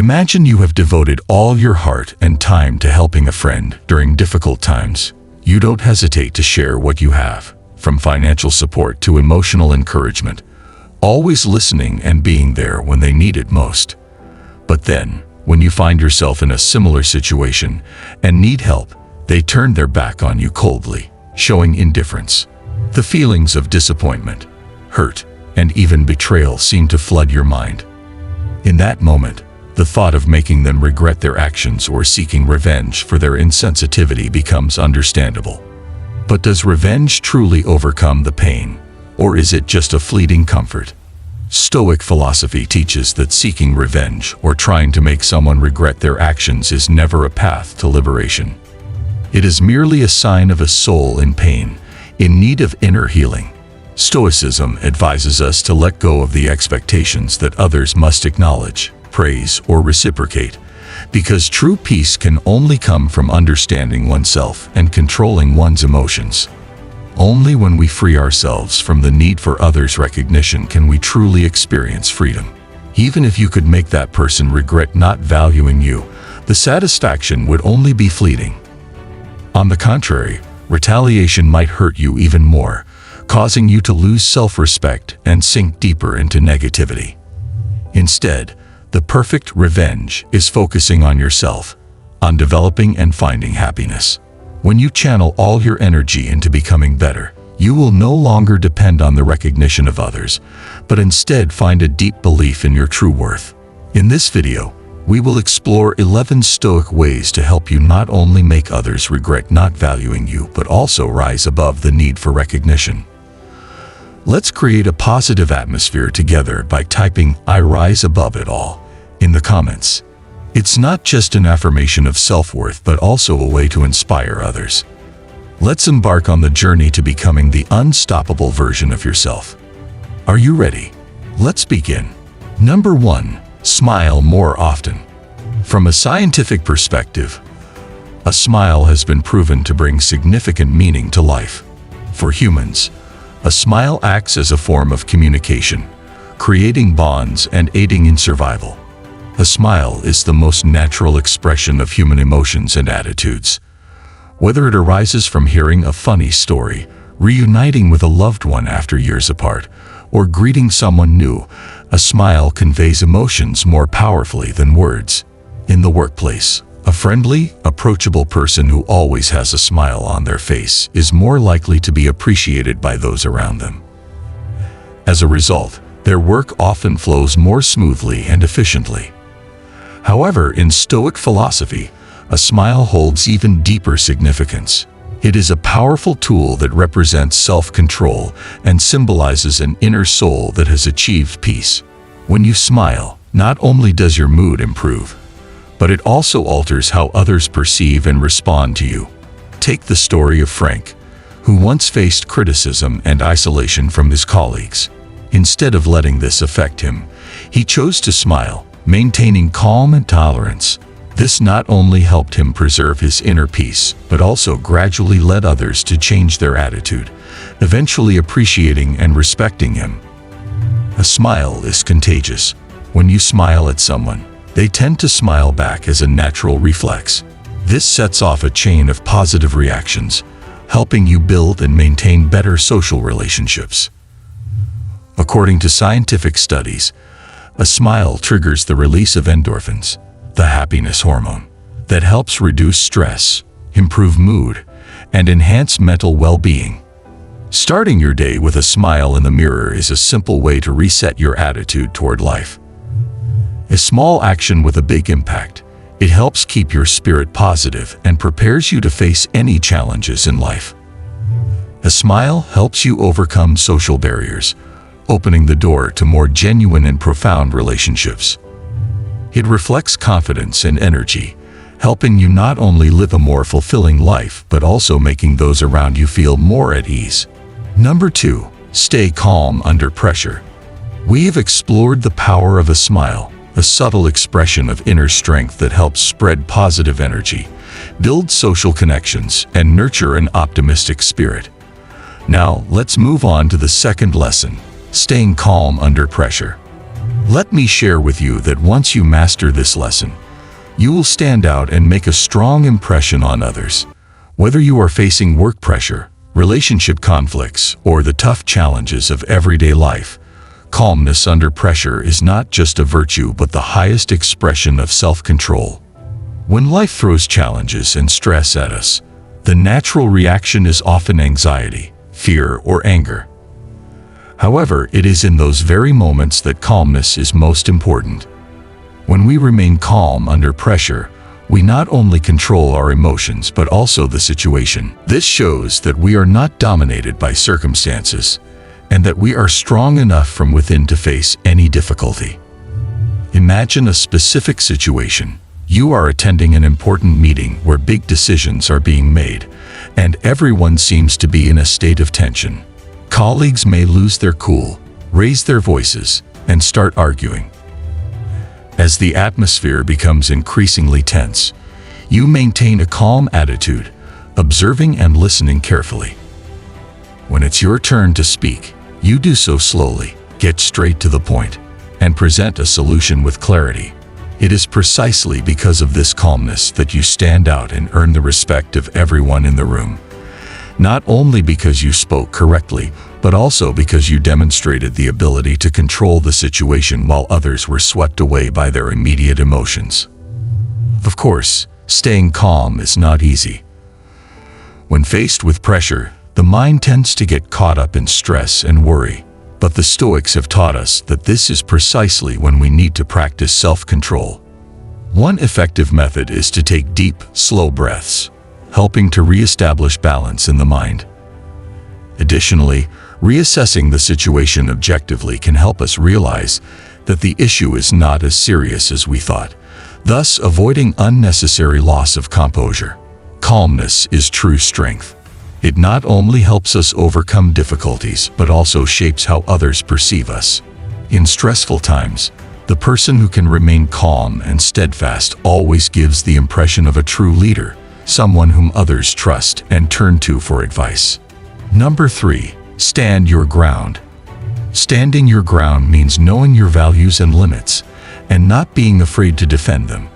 Imagine you have devoted all your heart and time to helping a friend during difficult times. You don't hesitate to share what you have, from financial support to emotional encouragement, always listening and being there when they need it most. But then, when you find yourself in a similar situation and need help, they turn their back on you coldly, showing indifference. The feelings of disappointment, hurt, and even betrayal seem to flood your mind. In that moment, the thought of making them regret their actions or seeking revenge for their insensitivity becomes understandable. But does revenge truly overcome the pain, or is it just a fleeting comfort? Stoic philosophy teaches that seeking revenge or trying to make someone regret their actions is never a path to liberation. It is merely a sign of a soul in pain, in need of inner healing. Stoicism advises us to let go of the expectations that others must acknowledge, praise, or reciprocate, because true peace can only come from understanding oneself and controlling one's emotions. Only when we free ourselves from the need for others' recognition can we truly experience freedom. Even if you could make that person regret not valuing you, the satisfaction would only be fleeting. On the contrary, retaliation might hurt you even more, causing you to lose self-respect and sink deeper into negativity. Instead, the perfect revenge is focusing on yourself, on developing and finding happiness. When you channel all your energy into becoming better, you will no longer depend on the recognition of others, but instead find a deep belief in your true worth. In this video, we will explore 11 Stoic ways to help you not only make others regret not valuing you, but also rise above the need for recognition. Let's create a positive atmosphere together by typing "I rise above it all" in the comments. It's not just an affirmation of self-worth, but also a way to inspire others. Let's embark on the journey to becoming the unstoppable version of yourself. Are you ready? Let's begin. Number 1. Smile more often. From a scientific perspective, a smile has been proven to bring significant meaning to life. For humans, a smile acts as a form of communication, creating bonds and aiding in survival. A smile is the most natural expression of human emotions and attitudes. Whether it arises from hearing a funny story, reuniting with a loved one after years apart, or greeting someone new, a smile conveys emotions more powerfully than words. In the workplace, a friendly, approachable person who always has a smile on their face is more likely to be appreciated by those around them. As a result, their work often flows more smoothly and efficiently. However, in Stoic philosophy, a smile holds even deeper significance. It is a powerful tool that represents self-control and symbolizes an inner soul that has achieved peace. When you smile, not only does your mood improve, but it also alters how others perceive and respond to you. Take the story of Frank, who once faced criticism and isolation from his colleagues. Instead of letting this affect him, he chose to smile, maintaining calm and tolerance. This not only helped him preserve his inner peace, but also gradually led others to change their attitude, eventually appreciating and respecting him. A smile is contagious. When you smile at someone, they tend to smile back as a natural reflex. This sets off a chain of positive reactions, helping you build and maintain better social relationships. According to scientific studies, a smile triggers the release of endorphins, the happiness hormone, that helps reduce stress, improve mood, and enhance mental well-being. Starting your day with a smile in the mirror is a simple way to reset your attitude toward life. A small action with a big impact. It helps keep your spirit positive and prepares you to face any challenges in life. A smile helps you overcome social barriers, opening the door to more genuine and profound relationships. It reflects confidence and energy, helping you not only live a more fulfilling life, but also making those around you feel more at ease. Number 2. Stay calm under pressure. We have explored the power of a smile, a subtle expression of inner strength that helps spread positive energy, build social connections, and nurture an optimistic spirit. Now, let's move on to the second lesson: staying calm under pressure. Let me share with you that once you master this lesson, you will stand out and make a strong impression on others. Whether you are facing work pressure, relationship conflicts, or the tough challenges of everyday life, calmness under pressure is not just a virtue but the highest expression of self-control. When life throws challenges and stress at us, the natural reaction is often anxiety, fear, or anger. However, it is in those very moments that calmness is most important. When we remain calm under pressure, we not only control our emotions but also the situation. This shows that we are not dominated by circumstances, and that we are strong enough from within to face any difficulty. Imagine a specific situation. You are attending an important meeting where big decisions are being made, and everyone seems to be in a state of tension. Colleagues may lose their cool, raise their voices, and start arguing. As the atmosphere becomes increasingly tense, you maintain a calm attitude, observing and listening carefully. When it's your turn to speak, you do so slowly, get straight to the point, and present a solution with clarity. It is precisely because of this calmness that you stand out and earn the respect of everyone in the room. Not only because you spoke correctly, but also because you demonstrated the ability to control the situation while others were swept away by their immediate emotions. Of course, staying calm is not easy. When faced with pressure, the mind tends to get caught up in stress and worry. But the Stoics have taught us that this is precisely when we need to practice self-control. One effective method is to take deep, slow breaths, helping to re-establish balance in the mind. Additionally, reassessing the situation objectively can help us realize that the issue is not as serious as we thought, thus avoiding unnecessary loss of composure. Calmness is true strength. It not only helps us overcome difficulties, but also shapes how others perceive us. In stressful times, the person who can remain calm and steadfast always gives the impression of a true leader, someone whom others trust and turn to for advice. Number 3. Stand your ground. Standing your ground means knowing your values and limits, and not being afraid to defend them.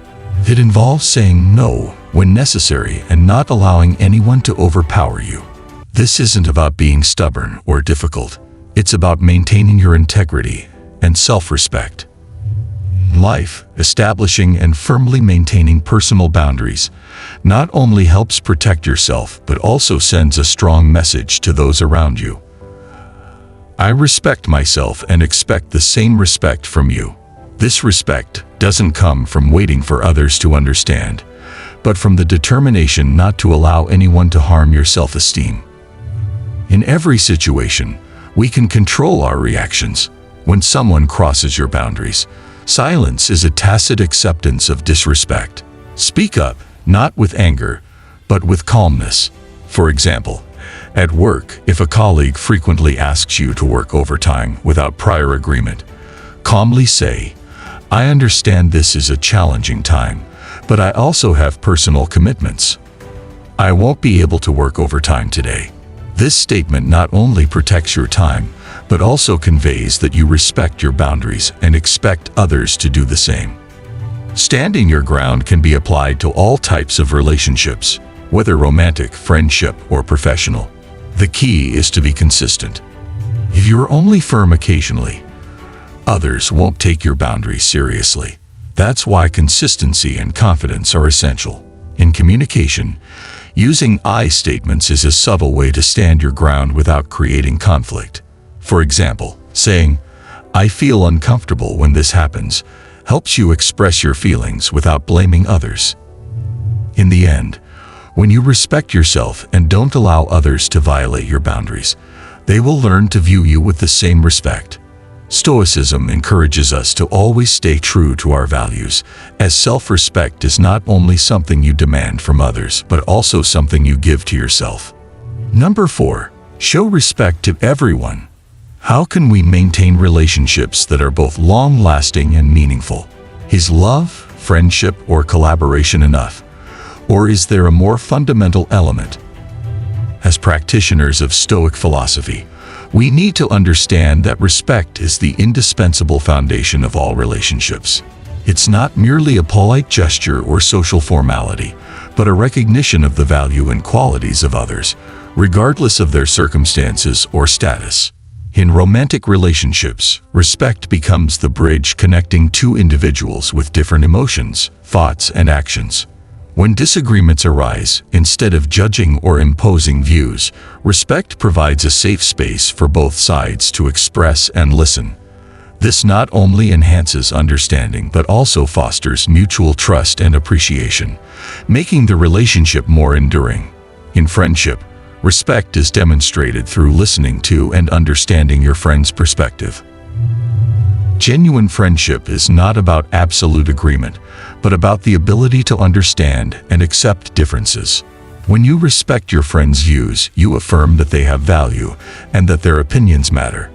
It involves saying no when necessary and not allowing anyone to overpower you. This isn't about being stubborn or difficult. It's about maintaining your integrity and self-respect. In life, establishing and firmly maintaining personal boundaries not only helps protect yourself but also sends a strong message to those around you. I respect myself and expect the same respect from you. This respect doesn't come from waiting for others to understand, but from the determination not to allow anyone to harm your self-esteem. In every situation, we can control our reactions. When someone crosses your boundaries, silence is a tacit acceptance of disrespect. Speak up, not with anger, but with calmness. For example, at work, if a colleague frequently asks you to work overtime without prior agreement, calmly say, "I understand this is a challenging time, but I also have personal commitments. I won't be able to work overtime today." This statement not only protects your time, but also conveys that you respect your boundaries and expect others to do the same. Standing your ground can be applied to all types of relationships, whether romantic, friendship, or professional. The key is to be consistent. If you're only firm occasionally, others won't take your boundaries seriously. That's why consistency and confidence are essential. In communication, using I statements is a subtle way to stand your ground without creating conflict. For example, saying, "I feel uncomfortable when this happens," helps you express your feelings without blaming others. In the end, when you respect yourself and don't allow others to violate your boundaries, they will learn to view you with the same respect. Stoicism encourages us to always stay true to our values, as self-respect is not only something you demand from others, but also something you give to yourself. Number 4. Show respect to everyone. How can we maintain relationships that are both long-lasting and meaningful? Is love, friendship, or collaboration enough? Or is there a more fundamental element? As practitioners of Stoic philosophy, We need to understand that respect is the indispensable foundation of all relationships. It's not merely a polite gesture or social formality, but a recognition of the value and qualities of others, regardless of their circumstances or status. In romantic relationships, respect becomes the bridge connecting two individuals with different emotions, thoughts, and actions. When disagreements arise, instead of judging or imposing views, respect provides a safe space for both sides to express and listen. This not only enhances understanding but also fosters mutual trust and appreciation, making the relationship more enduring. In friendship, respect is demonstrated through listening to and understanding your friend's perspective. Genuine friendship is not about absolute agreement, but about the ability to understand and accept differences. When you respect your friend's views, you affirm that they have value and that their opinions matter.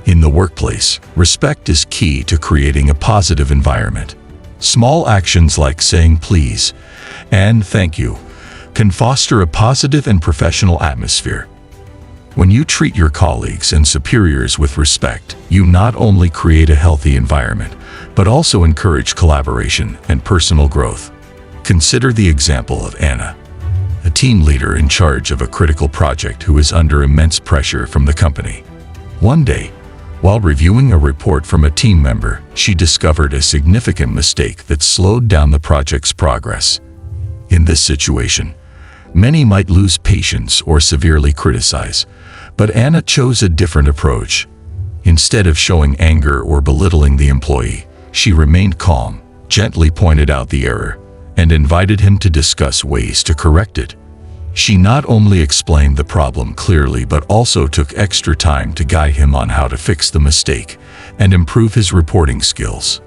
In the workplace, respect is key to creating a positive environment. Small actions like saying please and thank you can foster a positive and professional atmosphere. When you treat your colleagues and superiors with respect, you not only create a healthy environment, but also encourage collaboration and personal growth. Consider the example of Anna, a team leader in charge of a critical project who is under immense pressure from the company. One day, while reviewing a report from a team member, she discovered a significant mistake that slowed down the project's progress. In this situation, many might lose patience or severely criticize, but Anna chose a different approach. Instead of showing anger or belittling the employee, she remained calm, gently pointed out the error, and invited him to discuss ways to correct it. She not only explained the problem clearly but also took extra time to guide him on how to fix the mistake and improve his reporting skills.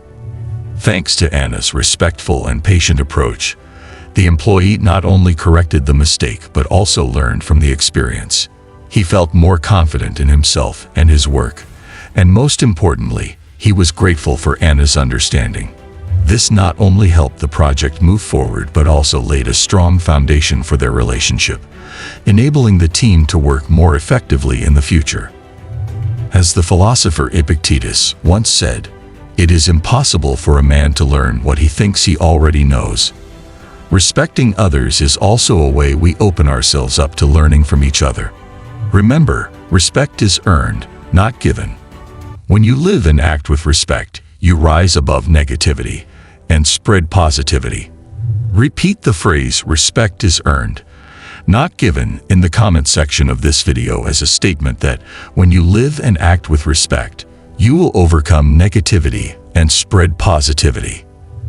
Thanks to Anna's respectful and patient approach, the employee not only corrected the mistake but also learned from the experience. He felt more confident in himself and his work, and most importantly, he was grateful for Anna's understanding. This not only helped the project move forward but also laid a strong foundation for their relationship, enabling the team to work more effectively in the future. As the philosopher Epictetus once said, "It is impossible for a man to learn what he thinks he already knows." Respecting others is also a way we open ourselves up to learning from each other. Remember, respect is earned, not given. When you live and act with respect, you rise above negativity and spread positivity. Repeat the phrase "respect is earned, not given" in the comment section of this video as a statement that when you live and act with respect, you will overcome negativity and spread positivity.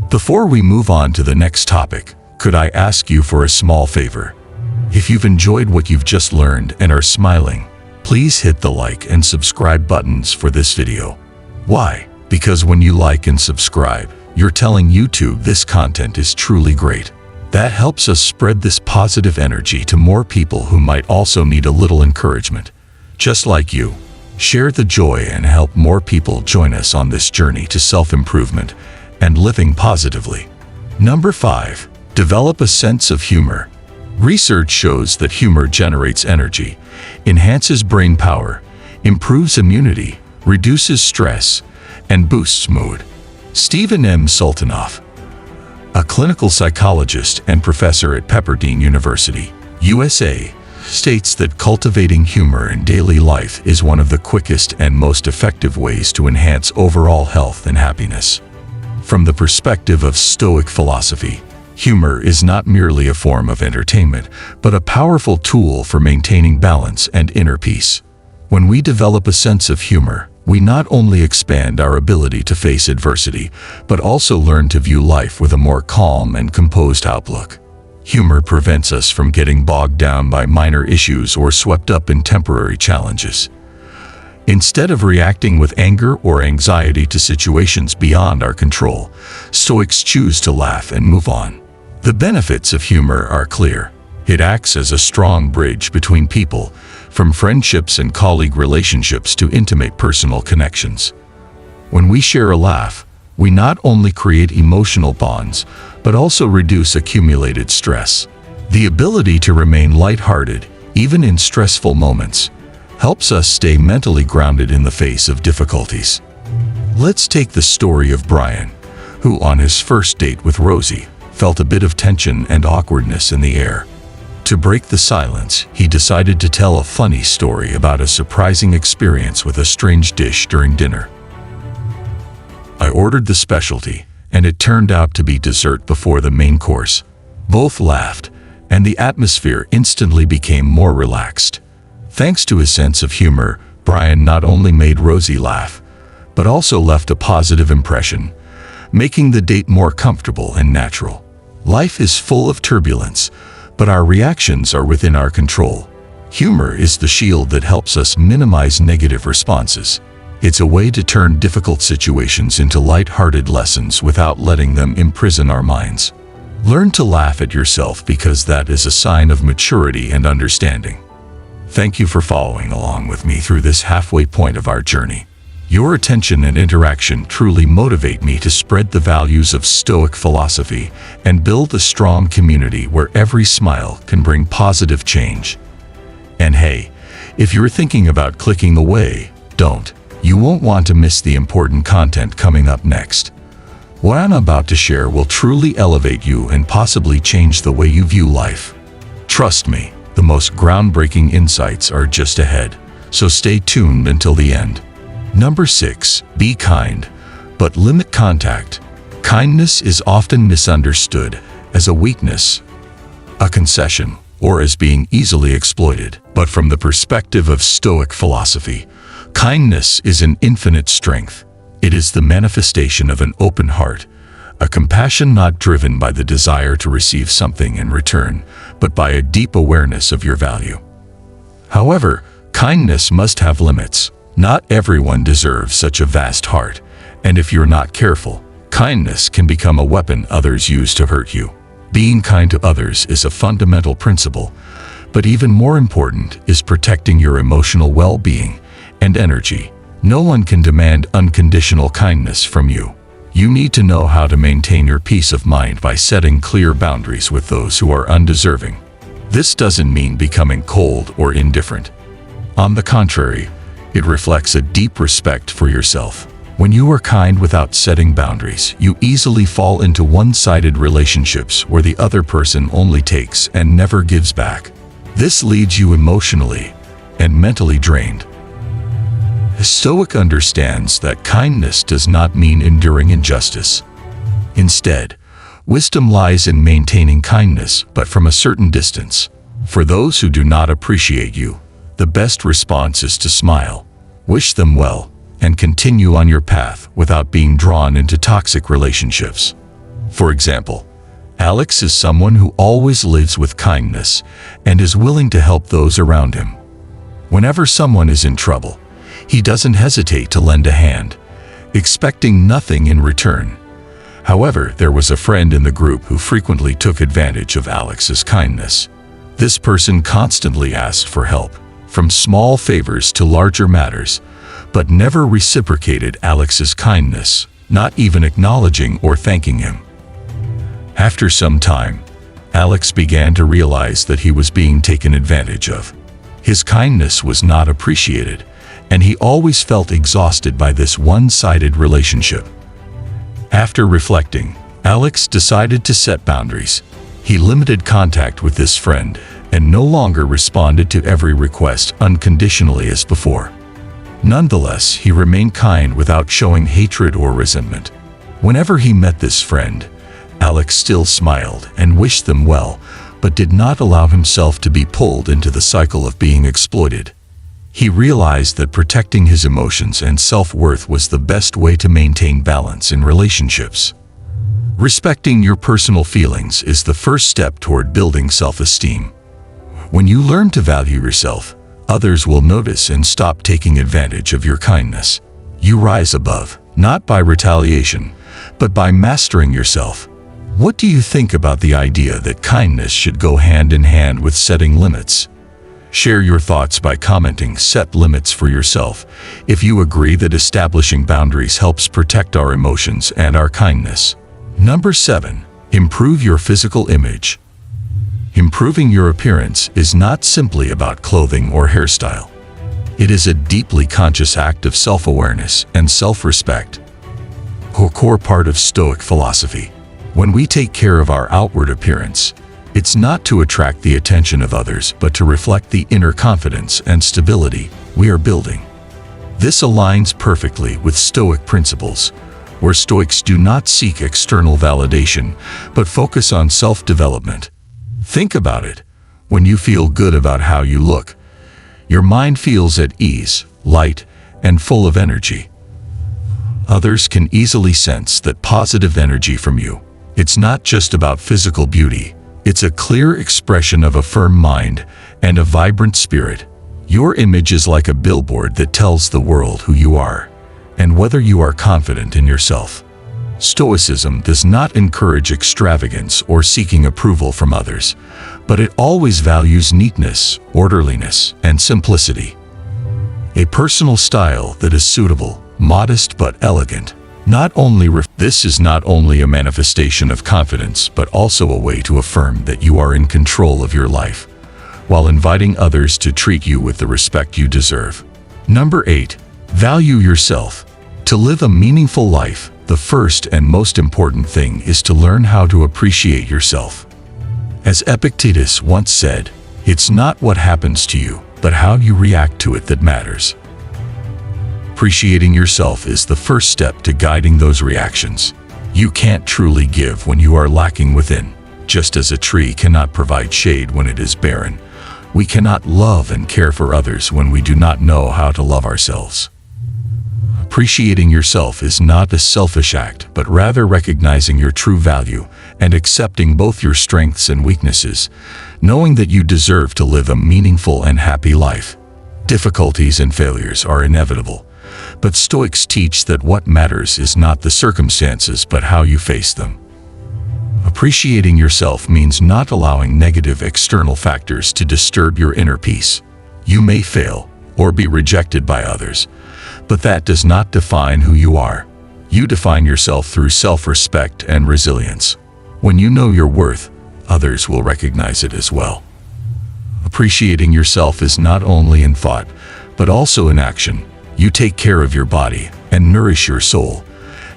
Before we move on to the next topic, could I ask you for a small favor? If you've enjoyed what you've just learned and are smiling, please hit the like and subscribe buttons for this video. Why? Because when you like and subscribe, you're telling YouTube this content is truly great. That helps us spread this positive energy to more people who might also need a little encouragement. Just like you, share the joy and help more people join us on this journey to self-improvement and living positively. Number 5. Develop a sense of humor. Research shows that humor generates energy, enhances brain power, improves immunity, reduces stress, and boosts mood. Stephen M. Sultanoff, a clinical psychologist and professor at Pepperdine University, USA, states that cultivating humor in daily life is one of the quickest and most effective ways to enhance overall health and happiness. From the perspective of Stoic philosophy, humor is not merely a form of entertainment, but a powerful tool for maintaining balance and inner peace. When we develop a sense of humor, we not only expand our ability to face adversity, but also learn to view life with a more calm and composed outlook. Humor prevents us from getting bogged down by minor issues or swept up in temporary challenges. Instead of reacting with anger or anxiety to situations beyond our control, Stoics choose to laugh and move on. The benefits of humor are clear. It acts as a strong bridge between people, from friendships and colleague relationships to intimate personal connections. When we share a laugh, we not only create emotional bonds, but also reduce accumulated stress. The ability to remain lighthearted, even in stressful moments, helps us stay mentally grounded in the face of difficulties. Let's take the story of Brian, who on his first date with Rosie felt a bit of tension and awkwardness in the air. To break the silence, he decided to tell a funny story about a surprising experience with a strange dish during dinner. "I ordered the specialty, and it turned out to be dessert before the main course." Both laughed, and the atmosphere instantly became more relaxed. Thanks to his sense of humor, Brian not only made Rosie laugh, but also left a positive impression, making the date more comfortable and natural. Life is full of turbulence, but our reactions are within our control. Humor is the shield that helps us minimize negative responses. It's a way to turn difficult situations into light-hearted lessons without letting them imprison our minds. Learn to laugh at yourself, because that is a sign of maturity and understanding. Thank you for following along with me through this halfway point of our journey. Your attention and interaction truly motivate me to spread the values of Stoic philosophy and build a strong community where every smile can bring positive change. And hey, if you're thinking about clicking away, don't. You won't want to miss the important content coming up next. What I'm about to share will truly elevate you and possibly change the way you view life. Trust me, the most groundbreaking insights are just ahead, so stay tuned until the end. Number 6. Be kind, but limit contact. Kindness is often misunderstood as a weakness, a concession, or as being easily exploited. But from the perspective of Stoic philosophy, kindness is an infinite strength. It is the manifestation of an open heart, a compassion not driven by the desire to receive something in return, but by a deep awareness of your value. However, kindness must have limits. Not everyone deserves such a vast heart, and if you're not careful, kindness can become a weapon others use to hurt you. Being kind to others is a fundamental principle, but even more important is protecting your emotional well-being and energy. No one can demand unconditional kindness from you. You need to know how to maintain your peace of mind by setting clear boundaries with those who are undeserving. This doesn't mean becoming cold or indifferent. On the contrary, it reflects a deep respect for yourself. When you are kind without setting boundaries, you easily fall into one-sided relationships where the other person only takes and never gives back. This leaves you emotionally and mentally drained. A Stoic understands that kindness does not mean enduring injustice. Instead, wisdom lies in maintaining kindness, but from a certain distance. For those who do not appreciate you, the best response is to smile, wish them well, and continue on your path without being drawn into toxic relationships. For example, Alex is someone who always lives with kindness and is willing to help those around him. Whenever someone is in trouble, he doesn't hesitate to lend a hand, expecting nothing in return. However, there was a friend in the group who frequently took advantage of Alex's kindness. This person constantly asked for help, from small favors to larger matters, but never reciprocated Alex's kindness, not even acknowledging or thanking him. After some time, Alex began to realize that he was being taken advantage of. His kindness was not appreciated, and he always felt exhausted by this one-sided relationship. After reflecting, Alex decided to set boundaries. He limited contact with this friend and no longer responded to every request unconditionally as before. Nonetheless, he remained kind without showing hatred or resentment. Whenever he met this friend, Alex still smiled and wished them well, but did not allow himself to be pulled into the cycle of being exploited. He realized that protecting his emotions and self-worth was the best way to maintain balance in relationships. Respecting your personal feelings is the first step toward building self-esteem. When you learn to value yourself, others will notice and stop taking advantage of your kindness. You rise above, not by retaliation, but by mastering yourself. What do you think about the idea that kindness should go hand in hand with setting limits? Share your thoughts by commenting "Set limits for yourself" if you agree that establishing boundaries helps protect our emotions and our kindness. Number 7. Improve your physical image. Improving your appearance is not simply about clothing or hairstyle. It is a deeply conscious act of self-awareness and self-respect, a core part of Stoic philosophy. When we take care of our outward appearance, it's not to attract the attention of others, but to reflect the inner confidence and stability we are building. This aligns perfectly with Stoic principles, where Stoics do not seek external validation, but focus on self-development. Think about it. When you feel good about how you look, your mind feels at ease, light, and full of energy. Others can easily sense that positive energy from you. It's not just about physical beauty. It's a clear expression of a firm mind and a vibrant spirit. Your image is like a billboard that tells the world who you are and whether you are confident in yourself. Stoicism does not encourage extravagance or seeking approval from others, but it always values neatness, orderliness, and simplicity. A personal style that is suitable, modest but elegant. This is not only a manifestation of confidence, but also a way to affirm that you are in control of your life, while inviting others to treat you with the respect you deserve. Number 8. Value yourself. To live a meaningful life, the first and most important thing is to learn how to appreciate yourself. As Epictetus once said, "It's not what happens to you, but how you react to it that matters." Appreciating yourself is the first step to guiding those reactions. You can't truly give when you are lacking within. Just as a tree cannot provide shade when it is barren, we cannot love and care for others when we do not know how to love ourselves. Appreciating yourself is not a selfish act, but rather recognizing your true value and accepting both your strengths and weaknesses, knowing that you deserve to live a meaningful and happy life. Difficulties and failures are inevitable, but Stoics teach that what matters is not the circumstances but how you face them. Appreciating yourself means not allowing negative external factors to disturb your inner peace. You may fail or be rejected by others, but that does not define who you are. You define yourself through self-respect and resilience. When you know your worth, others will recognize it as well. Appreciating yourself is not only in thought, but also in action. You take care of your body and nourish your soul,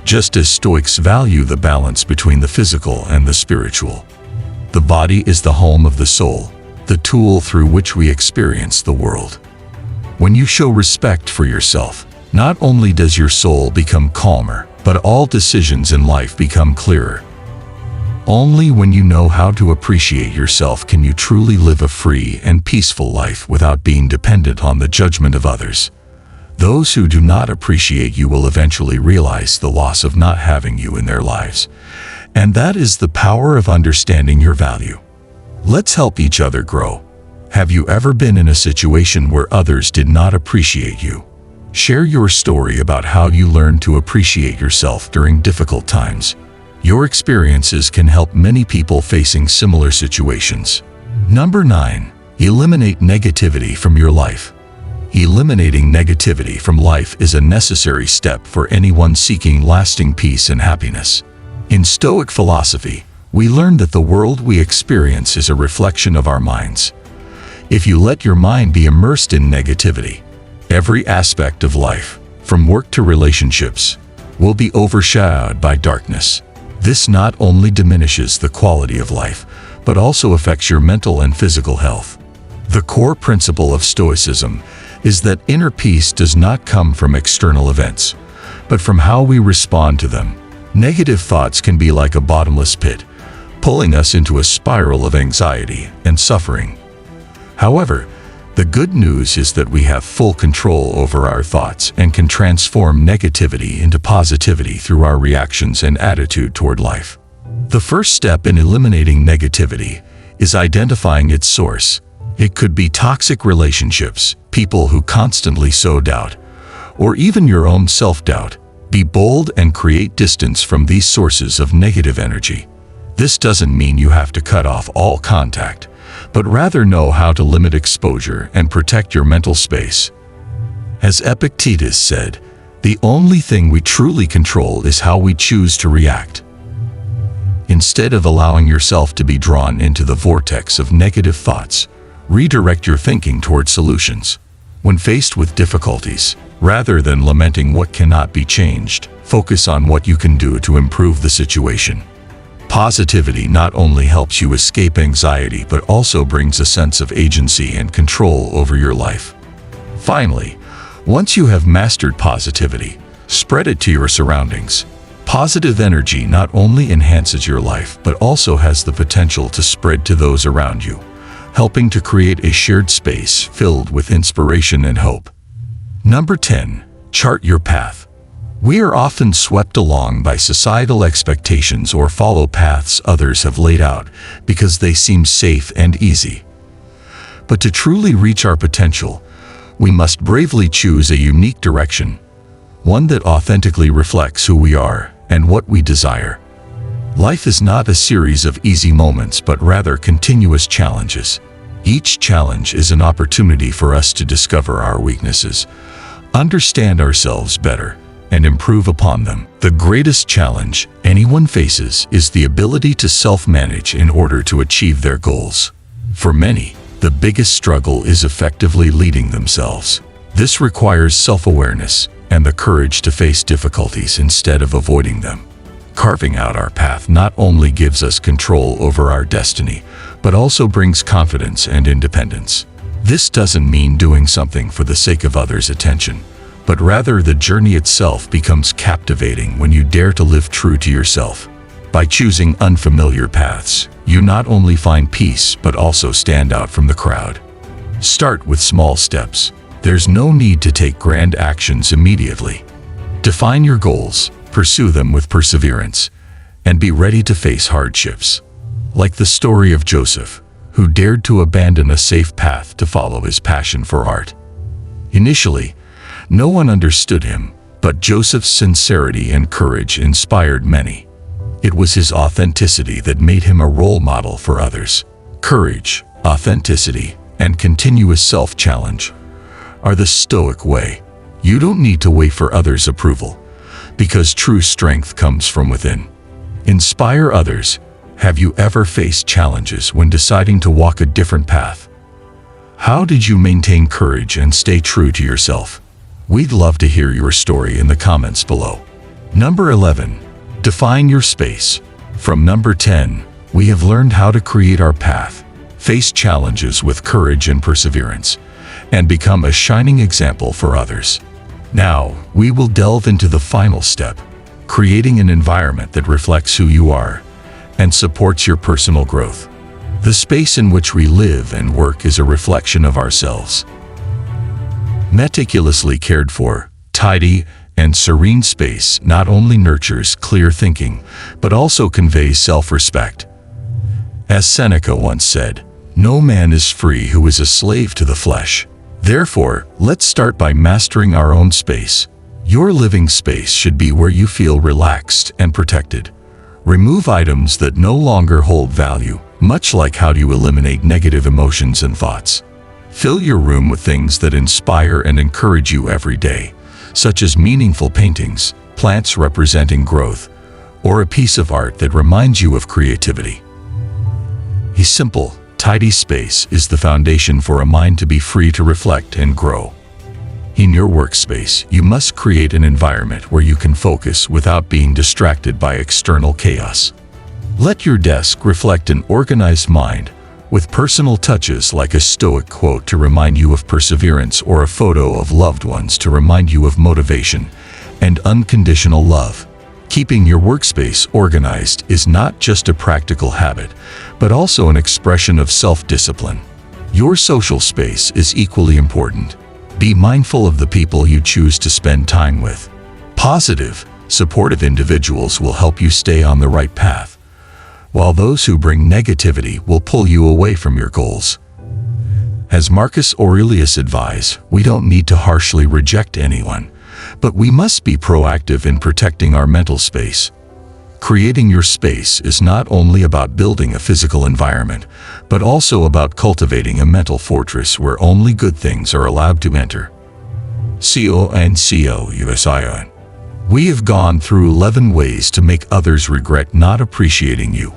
just as Stoics value the balance between the physical and the spiritual. The body is the home of the soul, the tool through which we experience the world. When you show respect for yourself, not only does your soul become calmer, but all decisions in life become clearer. Only when you know how to appreciate yourself can you truly live a free and peaceful life without being dependent on the judgment of others. Those who do not appreciate you will eventually realize the loss of not having you in their lives. And that is the power of understanding your value. Let's help each other grow. Have you ever been in a situation where others did not appreciate you? Share your story about how you learned to appreciate yourself during difficult times. Your experiences can help many people facing similar situations. Number 9. Eliminate negativity from your life. Eliminating negativity from life is a necessary step for anyone seeking lasting peace and happiness. In Stoic philosophy, we learn that the world we experience is a reflection of our minds. If you let your mind be immersed in negativity, every aspect of life, from work to relationships, will be overshadowed by darkness. This not only diminishes the quality of life, but also affects your mental and physical health. The core principle of Stoicism is that inner peace does not come from external events, but from how we respond to them. Negative thoughts can be like a bottomless pit, pulling us into a spiral of anxiety and suffering. However, the good news is that we have full control over our thoughts and can transform negativity into positivity through our reactions and attitude toward life. The first step in eliminating negativity is identifying its source. It could be toxic relationships, people who constantly sow doubt, or even your own self-doubt. Be bold and create distance from these sources of negative energy. This doesn't mean you have to cut off all contact, but rather know how to limit exposure and protect your mental space. As Epictetus said, the only thing we truly control is how we choose to react. Instead of allowing yourself to be drawn into the vortex of negative thoughts, redirect your thinking toward solutions. When faced with difficulties, rather than lamenting what cannot be changed, focus on what you can do to improve the situation. Positivity not only helps you escape anxiety but also brings a sense of agency and control over your life. Finally, once you have mastered positivity, spread it to your surroundings. Positive energy not only enhances your life but also has the potential to spread to those around you, helping to create a shared space filled with inspiration and hope. Number 10. Chart your path. We are often swept along by societal expectations or follow paths others have laid out because they seem safe and easy. But to truly reach our potential, we must bravely choose a unique direction, one that authentically reflects who we are and what we desire. Life is not a series of easy moments but rather continuous challenges. Each challenge is an opportunity for us to discover our weaknesses, understand ourselves better, and improve upon them. The greatest challenge anyone faces is the ability to self-manage in order to achieve their goals. For many, the biggest struggle is effectively leading themselves. This requires self-awareness and the courage to face difficulties instead of avoiding them. Carving out our path not only gives us control over our destiny, but also brings confidence and independence. This doesn't mean doing something for the sake of others' attention, but rather the journey itself becomes captivating when you dare to live true to yourself. By choosing unfamiliar paths, you not only find peace but also stand out from the crowd. Start with small steps. There's no need to take grand actions immediately. Define your goals, pursue them with perseverance, and be ready to face hardships. Like the story of Joseph, who dared to abandon a safe path to follow his passion for art. Initially, no one understood him, but Joseph's sincerity and courage inspired many. It was his authenticity that made him a role model for others. Courage, authenticity, and continuous self-challenge are the Stoic way. You don't need to wait for others' approval, because true strength comes from within. Inspire others. Have you ever faced challenges when deciding to walk a different path? How did you maintain courage and stay true to yourself? We'd love to hear your story in the comments below. Number 11. Define your space. From number 10, we have learned how to create our path, face challenges with courage and perseverance, and become a shining example for others. Now, we will delve into the final step, creating an environment that reflects who you are and supports your personal growth. The space in which we live and work is a reflection of ourselves. Meticulously cared for, tidy, and serene space not only nurtures clear thinking, but also conveys self-respect. As Seneca once said, "No man is free who is a slave to the flesh." Therefore, let's start by mastering our own space. Your living space should be where you feel relaxed and protected. Remove items that no longer hold value, much like how do you eliminate negative emotions and thoughts. Fill your room with things that inspire and encourage you every day, such as meaningful paintings, plants representing growth, or a piece of art that reminds you of creativity. A simple, tidy space is the foundation for a mind to be free to reflect and grow. In your workspace, you must create an environment where you can focus without being distracted by external chaos. Let your desk reflect an organized mind, with personal touches like a Stoic quote to remind you of perseverance or a photo of loved ones to remind you of motivation and unconditional love. Keeping your workspace organized is not just a practical habit, but also an expression of self-discipline. Your social space is equally important. Be mindful of the people you choose to spend time with. Positive, supportive individuals will help you stay on the right path, while those who bring negativity will pull you away from your goals. As Marcus Aurelius advised, we don't need to harshly reject anyone, but we must be proactive in protecting our mental space. Creating your space is not only about building a physical environment, but also about cultivating a mental fortress where only good things are allowed to enter. CONCOUSION. We have gone through 11 ways to make others regret not appreciating you,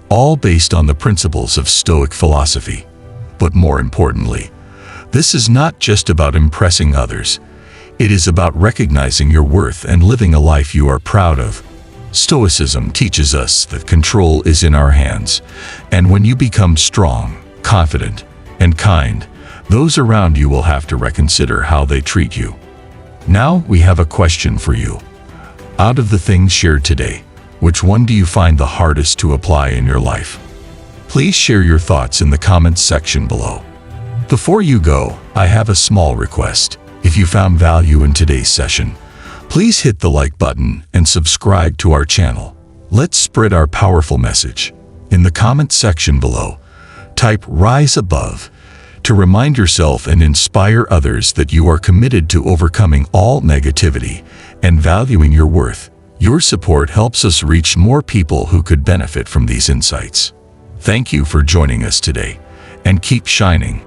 all based on the principles of Stoic philosophy. But more importantly, This is not just about impressing others. It is about recognizing your worth and living a life you are proud of. Stoicism teaches us that control is in our hands, and when you become strong, confident, and kind, those around you will have to reconsider how they treat you. Now we have a question for you. Out of the things shared today, which one do you find the hardest to apply in your life? Please share your thoughts in the comments section below. Before you go, I have a small request. If you found value in today's session, please hit the like button and subscribe to our channel. Let's spread our powerful message. In the comments section below, type "Rise Above" to remind yourself and inspire others that you are committed to overcoming all negativity and valuing your worth. Your support helps us reach more people who could benefit from these insights. Thank you for joining us today, and keep shining.